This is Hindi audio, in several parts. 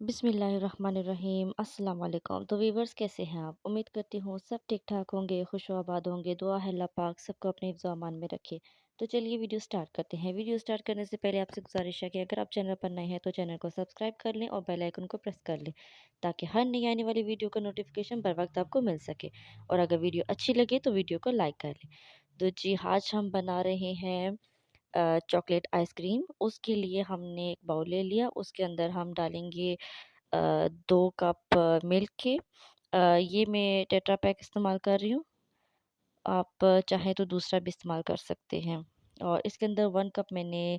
बिस्मिल्लाहिर्रहमानिर्रहीम अस्सलाम वालेकुम। तो वीवर्स, कैसे हैं आप? उम्मीद करती हूँ सब ठीक ठाक होंगे, खुश आबाद होंगे। दुआ है अल्लाह पाक सबको अपने हिफ्ज़ अमान में रखे। तो चलिए वीडियो स्टार्ट करते हैं। वीडियो स्टार्ट करने से पहले आपसे गुजारिश है कि अगर आप चैनल पर नए हैं तो चैनल को सब्सक्राइब कर लें और बेल आइकन को प्रेस कर लें, ताकि हर नई आने वाली वीडियो का नोटिफिकेशन बर वक्त आपको मिल सके। और अगर वीडियो अच्छी लगे तो वीडियो को लाइक कर लें। तो जी, आज हम बना रहे हैं चॉकलेट आइसक्रीम। उसके लिए हमने एक बाउल ले लिया, उसके अंदर हम डालेंगे 2 कप मिल्क के। ये मैं टेट्रा पैक इस्तेमाल कर रही हूँ। आप चाहें तो दूसरा भी इस्तेमाल कर सकते हैं। और इसके अंदर 1 कप मैंने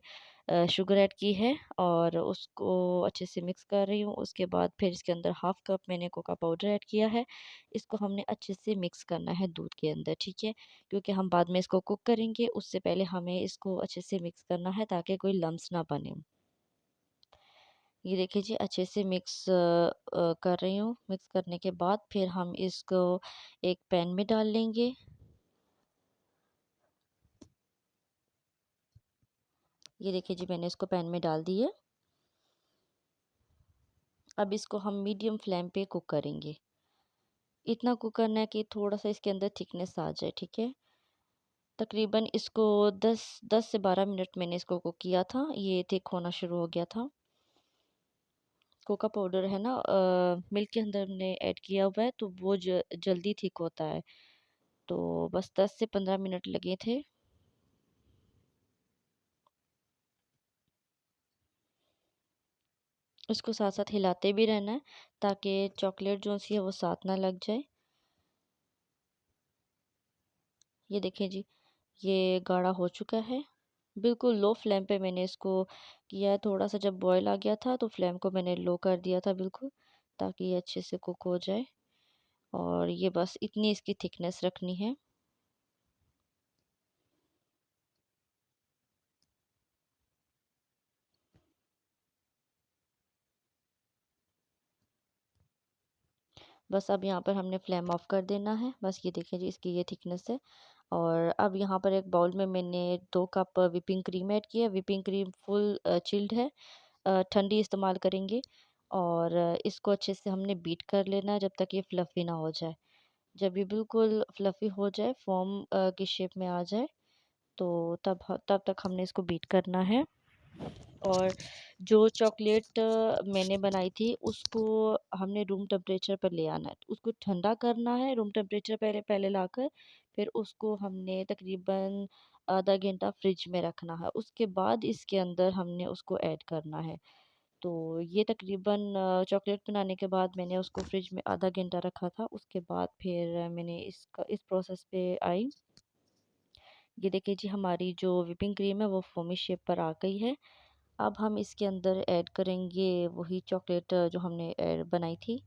शुगर ऐड की है और उसको अच्छे से मिक्स कर रही हूँ। उसके बाद फिर इसके अंदर हाफ़ कप मैंने कोका पाउडर ऐड किया है। इसको हमने अच्छे से मिक्स करना है दूध के अंदर, ठीक है? क्योंकि हम बाद में इसको कुक करेंगे, उससे पहले हमें इसको अच्छे से मिक्स करना है ताकि कोई लम्प्स ना बने। ये देखिए जी, अच्छे से मिक्स कर रही हूँ। मिक्स करने के बाद फिर हम इसको एक पैन में डाल लेंगे। ये देखिए जी, मैंने इसको पैन में डाल दी है। अब इसको हम मीडियम फ्लेम पे कुक करेंगे। इतना कुक करना है कि थोड़ा-सा इसके अंदर थिकनेस आ जाए, ठीक है? तकरीबन इसको 10 से 12 मिनट मैंने इसको कुक किया था। ये थिक होना शुरू हो गया था। कोका पाउडर है ना, मिल्क के अंदर हमने ऐड किया हुआ है, तो वो जल्दी थिक होता है। तो बस 10 से 15 मिनट लगे थे। उसको साथ-साथ हिलाते भी रहना है ताकि चॉकलेट जो सी है वो साथ ना लग जाए। ये देखिए जी, ये गाढ़ा हो चुका है। बिल्कुल लो फ्लेम पे मैंने इसको किया है। थोड़ा-सा जब बॉयल आ गया था तो फ्लेम को मैंने लो कर दिया था बिल्कुल, ताकि ये अच्छे से कुक हो जाए। और ये बस इतनी इसकी थिकनेस रखनी है। बस अब यहाँ पर हमने फ्लेम ऑफ कर देना है। बस ये देखिए जी, इसकी ये थिकनेस है। और अब यहाँ पर एक बाउल में मैंने 2 कप व्हिपिंग क्रीम ऐड की है। व्हिपिंग क्रीम फुल चिल्ड है, ठंडी इस्तेमाल करेंगे। और इसको अच्छे से हमने बीट कर लेना है जब तक ये फ्लफ़ी ना हो जाए। जब ये बिल्कुल फ्लफ़ी हो जाए, फ़ोम की शेप में आ जाए, तो तब तक हमने इसको बीट करना है। और जो चॉकलेट मैंने बनाई थी उसको हमने रूम टेम्परेचर पर ले आना है। उसको ठंडा करना है रूम टेम्परेचर पहले पहले लाकर, फिर उसको हमने तकरीबन आधा घंटा फ्रिज में रखना है। उसके बाद इसके अंदर हमने उसको ऐड करना है। तो ये तकरीबन चॉकलेट बनाने के बाद मैंने उसको फ्रिज में आधा घंटा रखा था। उसके बाद फिर मैंने इस प्रोसेस पे आई। ये देखिए जी, हमारी जो व्हिपिंग क्रीम है वो फोमी शेप पर आ गई है। अब हम इसके अंदर ऐड करेंगे वही चॉकलेट जो हमने बनाई थी।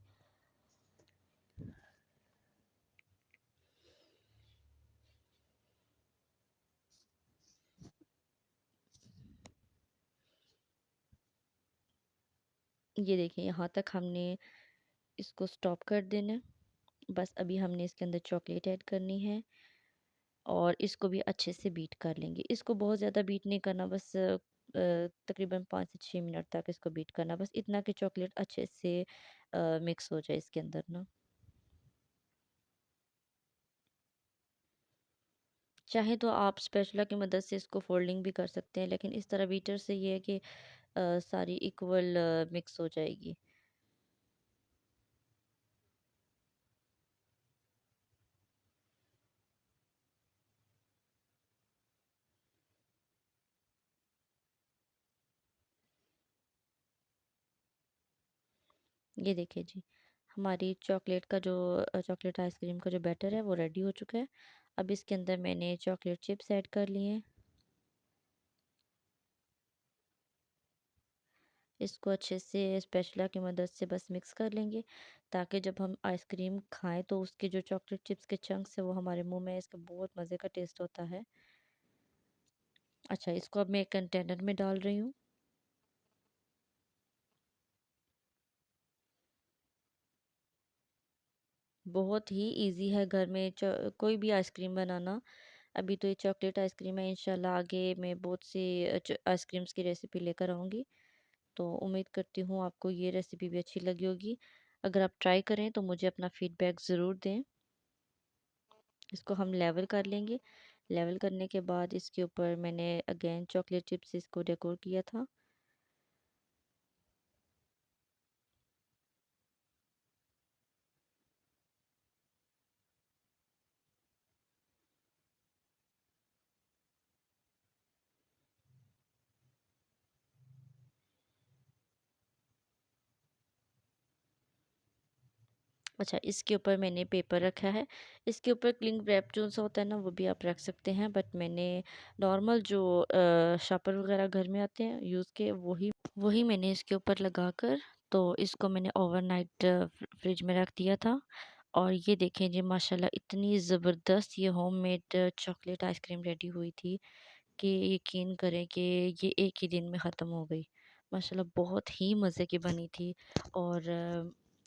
ये देखिए, यहाँ तक हमने इसको स्टॉप कर देना है। बस अभी हमने इसके अंदर चॉकलेट ऐड करनी है और इसको भी अच्छे से बीट कर लेंगे। इसको बहुत ज़्यादा बीट नहीं करना, बस तकरीबन 5 से 6 मिनट तक इसको बीट करना, बस इतना कि चॉकलेट अच्छे से मिक्स हो जाए इसके अंदर ना। चाहे तो आप स्पैचुला की मदद से इसको फोल्डिंग भी कर सकते हैं, लेकिन इस तरह बीटर से ये है कि सारी इक्वल मिक्स हो जाएगी। ये देखिए जी, हमारी चॉकलेट का जो चॉकलेट आइसक्रीम का जो बैटर है वो रेडी हो चुका है। अब इसके अंदर मैंने चॉकलेट चिप्स ऐड कर लिए हैं। इसको अच्छे से स्पैचुला की मदद से बस मिक्स कर लेंगे, ताकि जब हम आइसक्रीम खाएं तो उसके जो चॉकलेट चिप्स के चंक्स है वो हमारे मुंह में, इसका बहुत मज़े का टेस्ट होता है। अच्छा, इसको अब मैं एक कंटेनर में डाल रही हूँ। बहुत ही इजी है घर में कोई भी आइसक्रीम बनाना। अभी तो ये चॉकलेट आइसक्रीम है, इंशाल्लाह आगे मैं बहुत सी आइसक्रीम्स की रेसिपी लेकर आऊँगी। तो उम्मीद करती हूँ आपको ये रेसिपी भी अच्छी लगी होगी। अगर आप ट्राई करें तो मुझे अपना फीडबैक ज़रूर दें। इसको हम लेवल कर लेंगे। लेवल करने के बाद इसके ऊपर मैंने अगेन चॉकलेट चिप्स इसको डेकोर किया था। अच्छा, इसके ऊपर मैंने पेपर रखा है। इसके ऊपर क्लिंग रैप जो सा होता है ना, वो भी आप रख सकते हैं, बट मैंने नॉर्मल जो शापर वगैरह घर में आते हैं यूज़ के, वही वही मैंने इसके ऊपर लगाकर तो इसको मैंने ओवरनाइट फ्रिज में रख दिया था। और ये देखें जी, माशाल्लाह इतनी ज़बरदस्त ये होममेड चॉकलेट आइसक्रीम रेडी हुई थी कि यकीन करें कि ये एक ही दिन में ख़त्म हो गई। माशाल्लाह बहुत ही मज़े की बनी थी। और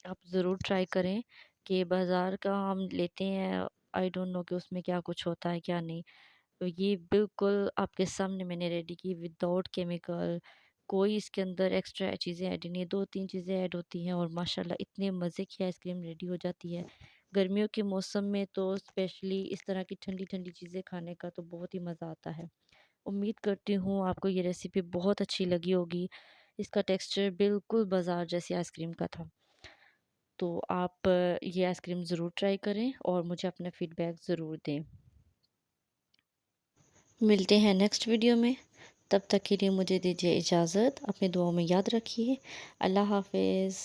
आप ज़रूर ट्राई करें कि बाज़ार का हम लेते हैं, आई डोंट नो कि उसमें क्या कुछ होता है क्या नहीं। तो ये बिल्कुल आपके सामने मैंने रेडी की विदाउट केमिकल, कोई इसके अंदर एक्स्ट्रा चीज़ें ऐड नहीं है, 2-3 चीज़ें ऐड होती हैं और माशाल्लाह इतने मज़े की आइसक्रीम रेडी हो जाती है। गर्मियों के मौसम में तो स्पेशली इस तरह की ठंडी-ठंडी चीज़ें खाने का तो बहुत ही मज़ा आता है। उम्मीद करती हूँ आपको ये रेसिपी बहुत अच्छी लगी होगी। इसका टेक्सचर बिल्कुल बाज़ार जैसी आइसक्रीम का था। तो आप ये आइसक्रीम ज़रूर ट्राई करें और मुझे अपना फ़ीडबैक ज़रूर दें। मिलते हैं नेक्स्ट वीडियो में। तब तक के लिए मुझे दीजिए इजाज़त। अपनी दुआओं में याद रखिए। अल्लाह हाफ़िज़।